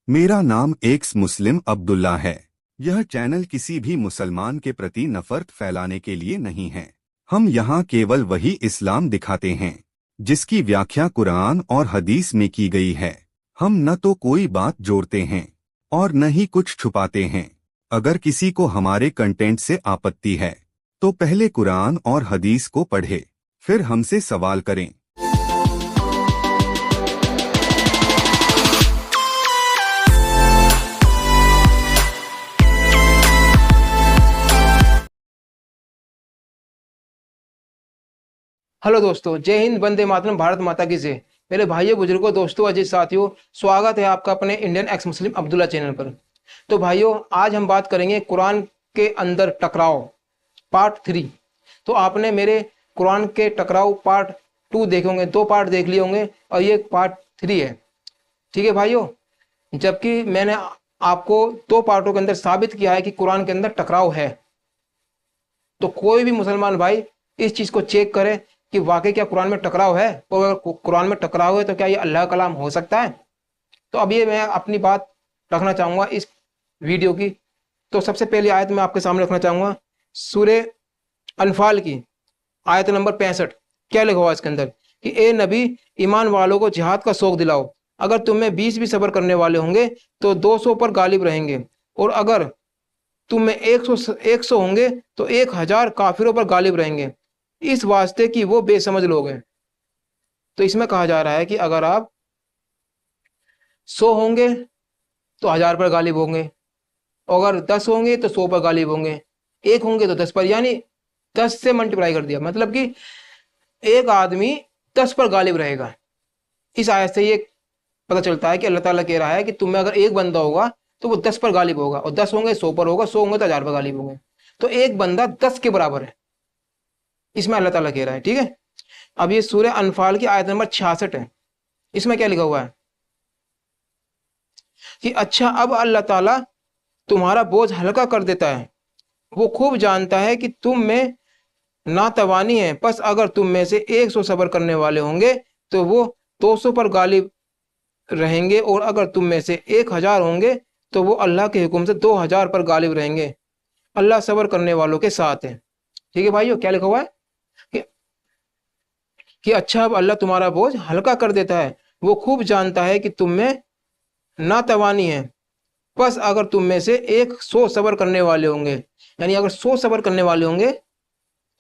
मेरा नाम एक्स मुस्लिम अब्दुल्ला है। यह चैनल किसी भी मुसलमान के प्रति नफरत फैलाने के लिए नहीं है। हम यहाँ केवल वही इस्लाम दिखाते हैं जिसकी व्याख्या कुरान और हदीस में की गई है। हम न तो कोई बात जोड़ते हैं और न ही कुछ छुपाते हैं। अगर किसी को हमारे कंटेंट से आपत्ति है तो पहले कुरान और हदीस को पढ़े, फिर हमसे सवाल करें। हेलो दोस्तों, जय हिंद, वंदे मातरम, भारत माता की जय। मेरे भाइयों, बुजुर्गों, दोस्तों, अजीज साथियों, स्वागत है आपका अपने इंडियन एक्स मुस्लिम अब्दुल्ला चैनल पर। तो भाइयों, आज हम बात करेंगे कुरान के अंदर टकराव पार्ट 3। तो आपने मेरे कुरान के टकराव पार्ट 2 देखे होंगे, 2 पार्ट देख लिए होंगे और ये पार्ट 3 है। ठीक है भाइयों, जबकि मैंने आपको 2 पार्टों के अंदर साबित किया है कि कुरान के अंदर टकराव है। तो कोई भी मुसलमान भाई इस चीज को चेक करे कि वाकई क्या कुरान में टकराव है, और अगर कुरान में टकराव है तो क्या ये अल्लाह का कलाम हो सकता है। तो अब ये मैं अपनी बात रखना चाहूंगा इस वीडियो की। तो सबसे पहली आयत मैं आपके सामने रखना चाहूंगा, सूरे अनफाल की आयत नंबर 65। क्या लिखा हुआ इसके अंदर कि ए नबी, ईमान वालों को जिहाद का शौक दिलाओ। अगर तुम में 20 भी सब्र करने वाले होंगे तो 200 पर गालिब रहेंगे, और अगर तुम में 100 होंगे तो 1000 काफिरों पर गालिब रहेंगे, इस वास्ते कि वो बेसमझ लोग हैं। तो इसमें कहा जा रहा है कि अगर आप 100 होंगे तो 1000 पर गालिब होंगे, और अगर 10 होंगे तो 100 पर गालिब होंगे, 1 होंगे तो 10 पर, यानी 10 से मल्टीप्लाई कर दिया, मतलब कि एक आदमी 10 पर गालिब रहेगा। इस आयत से ये पता चलता है कि अल्लाह ताला कह रहा है कि तुम में अगर एक बंदा होगा तो वो 10 पर गालिब होगा, और 10 होंगे 100 पर होगा, 100 होंगे तो 1000 पर गालिब होंगे। तो एक बंदा 10 के बराबर है, इसमें अल्लाह ताला कह रहा है। ठीक है, अब ये सूरह अनफाल की आयत नंबर 66 है। इसमें क्या लिखा हुआ है कि अच्छा, अब अल्लाह ताला तुम्हारा बोझ हल्का कर देता है। वो खूब जानता है कि तुम में नातवानी है, बस अगर तुम में से 100 सब्र करने वाले होंगे तो वो 200 पर गालिब रहेंगे, और अगर तुम में से 1000 होंगे तो वो अल्लाह के हुक्म से 2000 पर गालिब रहेंगे। अल्लाह सब्र करने वालों के साथ है। ठीक है भाइयों, क्या लिखा हुआ है कि, कि अच्छा, अब अल्लाह तुम्हारा बोझ हल्का कर देता है। वो खूब जानता है कि तुम में नातवानी है, बस अगर तुम में से 100 सब्र करने वाले होंगे, यानी अगर 100 सब्र करने वाले होंगे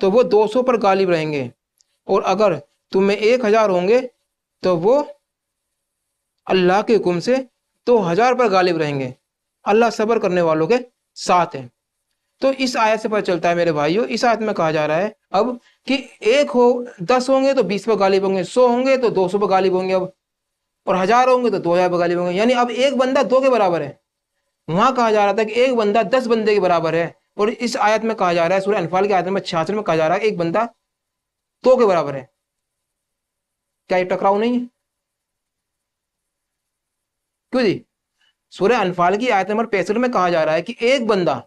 तो वो 200 पर गालिब रहेंगे, और अगर तुम में 1000 होंगे तो वो अल्लाह के हुक्म से 2000 पर गालिब रहेंगे। अल्लाह सब्र करने वालों के साथ है। तो इस आयत से पता चलता है मेरे भाइयों, इस आयत में कहा जा रहा है अब कि 10 होंगे तो 20 पर गालिब होंगे, 100 होंगे तो 200 पर गालिब होंगे, अब और 1000 होंगे तो 2000 पर गालिब होंगे, यानी अब एक बंदा 2 के बराबर है। वहां कहा जा रहा था कि एक बंदा 10 बंदे के बराबर है, और इस आयत में कहा जा रहा है, सूरह अनफाल की आयत नंबर 66 में कहा जा रहा है एक बंदा 2 के बराबर है। क्या ये टकराव नहीं है? क्यों जी? सूरह अनफाल की आयत नंबर 65 में कहा जा रहा है कि एक बंदा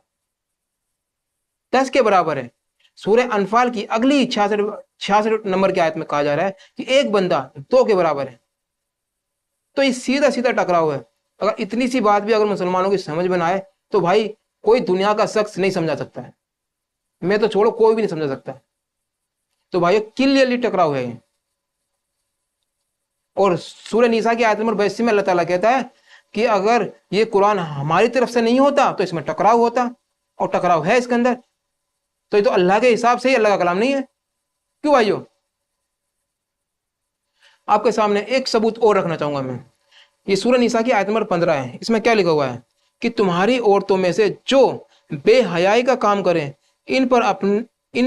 10 के बराबर है। सूरह अनफाल की अगली 66 नंबर की आयत में कहा जा रहा है कि एक बंदा 2 के बराबर है। तो ये सीधा सीधा टकराव है। अगर इतनी सी बात भी अगर मुसलमानों की समझ में आए तो भाई कोई दुनिया का शख्स नहीं समझा सकता है, मैं तो छोड़ो, कोई भी नहीं समझा सकता है। तो भाई क्लियरली टकराव है ये। और सूरह निसा की आयत नंबर 82 में अल्लाह ताला कहता है कि अगर ये कुरान हमारी तरफ से नहीं होता तो इसमें टकराव होता, और टकराव है इसके अंदर। तो ये तो अल्लाह के हिसाब से ही अल्लाह का कलाम नहीं है। क्यों भाइयों? आपके सामने एक सबूत और रखना चाहूंगा मैं। ये सूरह निसा की आयत नंबर 15 है। इसमें क्या लिखा हुआ है कि तुम्हारी औरतों में से जो बेहयाई का काम करें, इन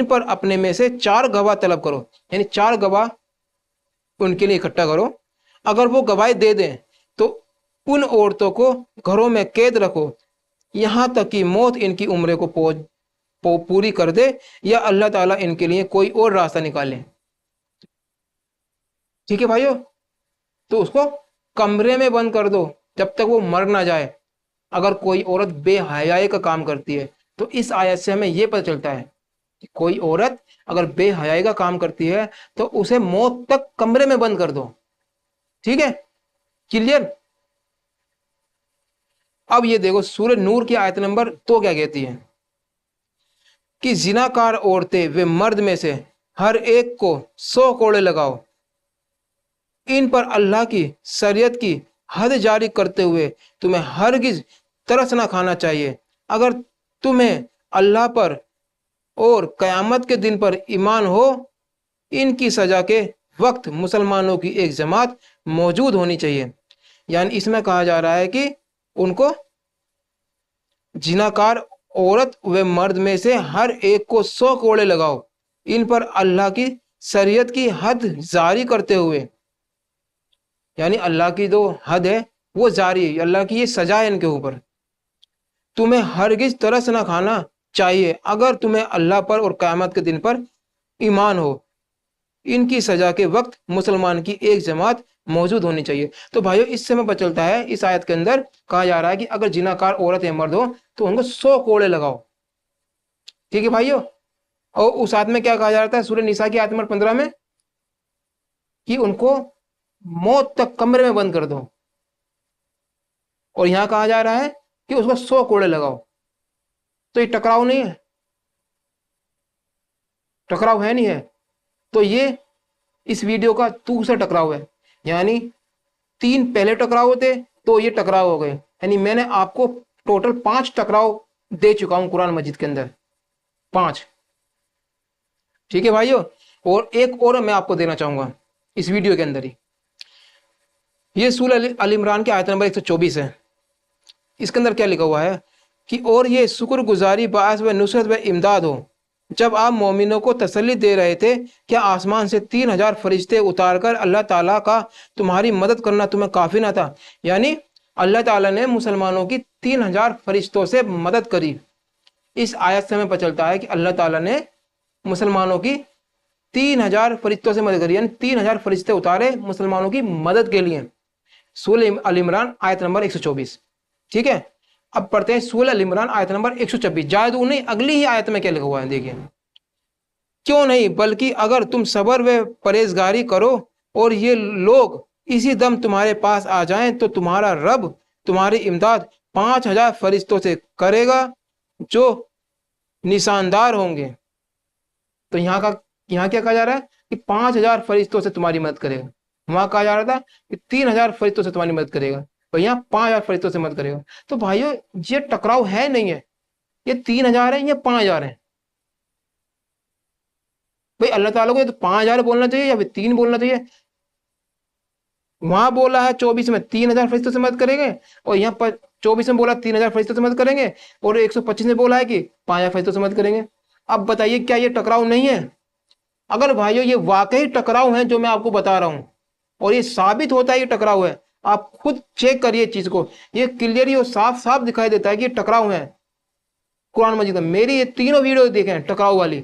पर अपने में से 4 गवाह तलब करो, यानी 4 गवाह उनके लिए इकट्ठा करो। अगर वो गवाही दे दें तो उन औरतों को घरों में कैद रखो, यहां तक कि मौत इनकी उम्र को पूरी कर दे, या अल्लाह ताला इनके लिए कोई और रास्ता निकाले। ठीक है भाइयों, तो उसको कमरे में बंद कर दो जब तक वो मर ना जाए, अगर कोई औरत बेहयाई का काम करती है। तो इस आयत से हमें यह पता चलता है कि कोई औरत अगर बेहयाई का काम करती है तो उसे मौत तक कमरे में बंद कर दो। ठीक है, क्लियर? اب یہ دیکھو سورہ نور کی آیت نمبر 2 کیا کہتی ہے کہ زناکار عورتیں و مرد میں سے ہر ایک کو 100 کوڑے لگاؤ، ان پر اللہ کی شریعت کی حد جاری کرتے ہوئے تمہیں ہرگز ترس نہ کھانا چاہیے۔ اگر تمہیں اللہ پر اور قیامت کے دن پر ایمان ہو، ان کی سزا کے وقت مسلمانوں کی ایک جماعت موجود ہونی چاہیے۔ یعنی اس میں کہا جا رہا ہے کہ ان کو زناکار عورت و مرد میں سے ہر ایک کو 100 کوڑے لگاؤ، ان پر اللہ کی شریعت کی حد جاری کرتے ہوئے، یعنی اللہ کی جو حد ہے وہ جاری ہے، اللہ کی یہ سزا ہے ان کے اوپر۔ تمہیں ہرگز ترس نہ کھانا چاہیے اگر تمہیں اللہ پر اور قیامت کے دن پر ایمان ہو، ان کی سزا کے وقت مسلمان کی ایک جماعت موجود ہونی چاہیے۔ تو بھائیو اس سے ہمیں پتہ چلتا ہے، اس آیت کے اندر کہا جا رہا ہے کہ اگر زناکار عورت یا مرد ہو تو ان کو 100 کوڑے لگاؤ، ٹھیک ہے بھائیو۔ اور اس آیت میں کیا کہا جا رہا ہے سورہ نساء کی آیت نمبر 15 میں کہ ان کو موت تک کمرے میں بند کر دو، اور یہاں کہا جا رہا ہے کہ اس کو 100 کوڑے لگاؤ۔ تو یہ ٹکراؤ نہیں ہے، ٹکراؤ ہے نہیں ہے، تو یہ اس ویڈیو کا دوسرا ٹکراؤ ہے، یعنی 3 پہلے ٹکراؤ ہوتے تو یہ ٹکراؤ ہو گئے، یعنی میں نے آپ کو ٹوٹل 5 ٹکراؤ دے چکا ہوں قرآن مجید کے اندر، 5، ٹھیک ہے بھائیو۔ اور ایک اور میں آپ کو دینا چاہوں گا اس ویڈیو کے اندر ہی، یہ سورہ ال عمران کی آیت نمبر 124 ہے۔ اس کے اندر کیا لکھا ہوا ہے کہ اور یہ شکر گزاری باعث و نصرت و امداد ہو، جب آپ مومنوں کو تسلی دے رہے تھے کیا آسمان سے 3000 فرشتے اتار کر اللہ تعالیٰ کا تمہاری مدد کرنا تمہیں کافی نہ تھا؟ یعنی اللہ تعالیٰ نے مسلمانوں کی 3000 فرشتوں سے مدد کری۔ اس آیت سے ہمیں پتہ چلتا ہے کہ اللہ تعالیٰ نے مسلمانوں کی 3000 فرشتوں سے مدد کری، یعنی 3000 فرشتے اتارے مسلمانوں کی مدد کے لیے۔ سورہ ال عمران آیت نمبر 124، ٹھیک ہے۔ اب پڑھتے ہیں سورہ ال عمران آیت نمبر 126، جائے تو نہیں اگلی ہی آیت میں کیا لکھا ہوا ہے دیکھیں، کیوں نہیں بلکہ اگر تم صبر و پرہیزگاری کرو اور یہ لوگ اسی دم تمہارے پاس آ جائیں تو تمہارا رب تمہاری امداد 5000 فرشتوں سے کرے گا جو نشاندار ہوں گے۔ تو یہاں کیا کہا جا رہا ہے کہ 5000 فرشتوں سے تمہاری مدد کرے گا، وہاں کہا جا رہا تھا کہ 3000 فرشتوں سے تمہاری مدد کرے گا، اور یہاں 5000 فرشتوں سے مدد کرے گا۔ تو بھائیو یہ ٹکراؤ ہے نہیں ہے، یہ 3000 ہے، یہ 5000 ہے۔ بھائی اللہ تعالیٰ کو یہ تو 5000 بولنا چاہیے یا پھر 3 بولنا چاہیے؟ وہاں بولا ہے 24 میں 3000 فرشتوں سے مدد کریں گے، اور یہاں پر 24 میں بولا 3000 فرشتوں سے مدد کریں گے، اور 125 میں بولا ہے کہ 5000 فرشتوں سے مدد کریں گے۔ اب بتائیے کیا یہ ٹکراؤ نہیں ہے؟ اگر بھائیو یہ واقعی ٹکراؤ ہے جو میں آپ کو بتا رہا ہوں، اور یہ ثابت ہوتا ہے یہ ٹکراؤ ہے، آپ خود چیک کریے چیز کو، یہ کلیئرلی اور صاف صاف دکھائی دیتا ہے کہ یہ ٹکراؤ ہے قرآن مجید میں۔ میری یہ تینوں ویڈیو دیکھیں ٹکراؤ والی،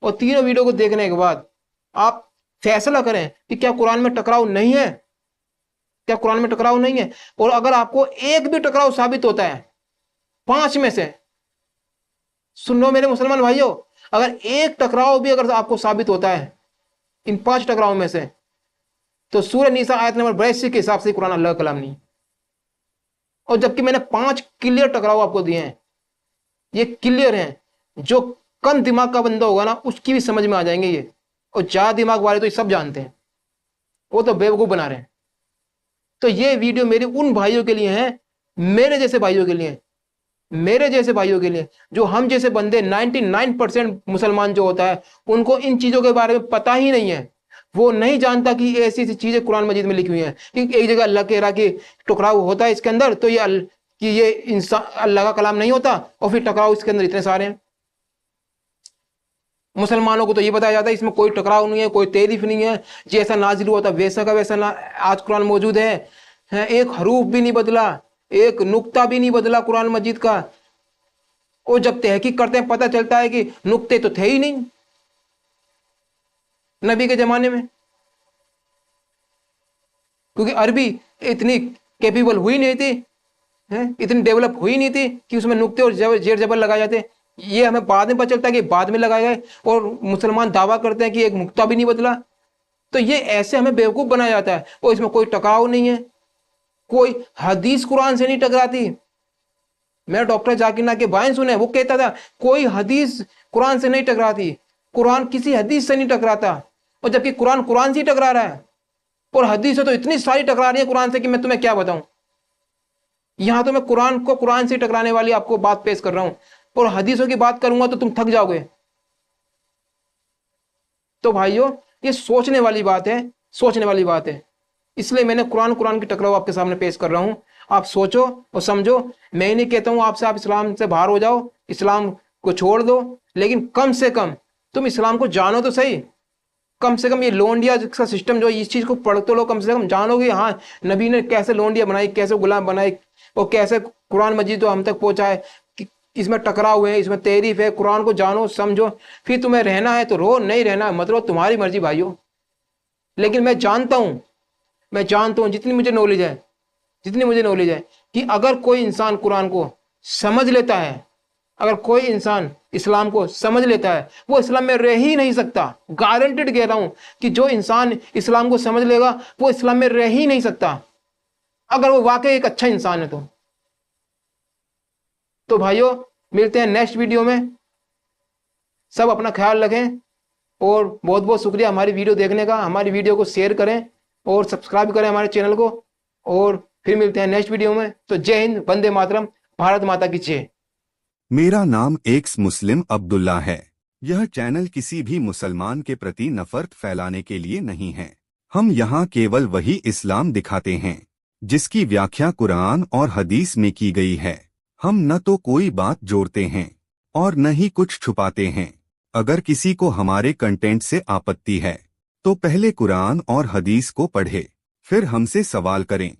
اور تینوں ویڈیو کو دیکھنے کے بعد آپ فیصلہ کریں کہ کیا قرآن میں ٹکراؤ نہیں ہے، کیا قرآن میں ٹکراؤ نہیں ہے۔ اور اگر آپ کو ایک بھی ٹکراؤ ثابت ہوتا ہے 5 میں سے، سن لو میرے مسلمان بھائیوں، اگر ایک ٹکراؤ بھی اگر آپ کو ثابت ہوتا ہے ان 5 ٹکراؤ میں سے، تو سورہ نساء آیت نمبر 82 کے حساب سے قرآن اللہ کا کلام نہیں۔ اور جبکہ میں نے 5 کلیئر ٹکراؤ آپ کو دیے ہیں، یہ کلیئر ہیں، جو کم دماغ کا بندہ ہوگا نا اس کی بھی سمجھ میں آ جائیں گے یہ، اور زیادہ دماغ والے تو یہ سب جانتے ہیں، وہ تو بیوقوف بنا رہے ہیں۔ تو یہ ویڈیو میرے ان بھائیوں کے لیے ہیں، میرے جیسے بھائیوں کے لیے، میرے جیسے بھائیوں کے لیے، جو ہم جیسے بندے 99% مسلمان جو ہوتا ہے ان کو ان چیزوں کے بارے میں پتہ ہی نہیں ہے، وہ نہیں جانتا کہ ایسی ایسی چیزیں قرآن مجید میں لکھی ہوئی ہیں۔ ایک جگہ اللہ کہہ رہا کہ ٹکراؤ ہوتا ہے اس کے اندر، تو یہ انسان اللہ کا کلام نہیں ہوتا، اور پھر ٹکراؤ اس کے اندر اتنے سارے ہیں۔ مسلمانوں کو تو یہ بتایا جاتا ہے اس میں کوئی ٹکراؤ نہیں ہے، کوئی تحریف نہیں ہے، جیسا نازل ہوا تھا ویسا کا ویسا آج قرآن موجود ہے، ایک حروف بھی نہیں بدلا، ایک نقطہ بھی نہیں بدلا قرآن مجید کا۔ اور جب تحقیق کرتے ہیں پتہ چلتا ہے کہ نقطے تو تھے ہی نہیں نبی کے زمانے میں، کیونکہ عربی اتنی کیپیبل ہوئی نہیں تھی، اتنی ڈیولپ ہوئی نہیں تھی کہ اس میں نقطے اور زیر زبر لگائے جاتے۔ یہ ہمیں بعد میں پتہ چلتا ہے کہ بعد میں لگائے گئے، اور مسلمان دعویٰ کرتے ہیں کہ ایک نقطہ بھی نہیں بدلا۔ تو یہ ایسے ہمیں بیوقوف بنایا جاتا ہے، اور اس میں کوئی ٹکراؤ نہیں ہے، کوئی حدیث قرآن سے نہیں ٹکراتی، मैं डॉक्टर जाकिर नाइक के बयान सुने, वो कहता था कोई हदीस कुरान से नहीं टकराती, कुरान किसी हदीस से नहीं टकराता, और जबकि कुरान कुरान से ही टकरा रहा है, और हदीसें तो इतनी सारी टकरा रही है कुरान से कि मैं तुम्हें क्या बताऊं। यहां तो मैं कुरान को कुरान से टकराने वाली आपको बात पेश कर रहा हूं, और हदीसों की बात करूंगा तो तुम थक जाओगे। तो भाइयों, ये सोचने वाली बात है, सोचने वाली बात है। इसलिए मैंने कुरान कुरान की टकराव आपके सामने पेश कर रहा हूं। आप सोचो और समझो। मैं नहीं कहता हूं आपसे आप इस्लाम से बाहर हो जाओ, इस्लाम को छोड़ दो, लेकिन कम से कम तुम इस्लाम को जानो तो सही। कम से कम ये लोंडिया का सिस्टम जो, इस चीज को पढ़ तो लो, कम से कम जानोगे हाँ नबी ने कैसे लोंडिया बनाई, कैसे गुलाम बनाई, और कैसे कुरान मजीद तो हम तक पहुंचाए, कि इसमें टकराव हुए, इसमें तारीफ है। कुरान को जानो समझो, फिर तुम्हें रहना है तो रो, नहीं रहना है मतलब तुम्हारी मर्जी भाइयों। लेकिन मैं जानता हूं जितनी मुझे नॉलेज है, जितनी मुझे नॉलेज है, कि अगर कोई इंसान कुरान को समझ लेता है, अगर कोई इंसान इस्लाम को समझ लेता है, वो इस्लाम में रह ही नहीं सकता। गारंटेड कह रहा हूं कि जो इंसान इस्लाम को समझ लेगा वो इस्लाम में रह ही नहीं सकता, अगर वो वाकई एक अच्छा इंसान है तो भाइयों, मिलते हैं नेक्स्ट वीडियो में। सब अपना ख्याल रखें, और बहुत बहुत शुक्रिया हमारी वीडियो देखने का। हमारी वीडियो को शेयर करें और सब्सक्राइब करें हमारे चैनल को, और फिर मिलते हैं नेक्स्ट वीडियो में। तो जय हिंद, वंदे मातरम, भारत माता की जय। मेरा नाम एक्स मुस्लिम अब्दुल्ला है। यह चैनल किसी भी मुसलमान के प्रति नफरत फैलाने के लिए नहीं है। हम यहाँ केवल वही इस्लाम दिखाते हैं जिसकी व्याख्या कुरान और हदीस में की गई है। हम न तो कोई बात जोड़ते हैं और न ही कुछ छुपाते हैं। अगर किसी को हमारे कंटेंट से आपत्ति है तो पहले कुरान और हदीस को पढ़े, फिर हमसे सवाल करें।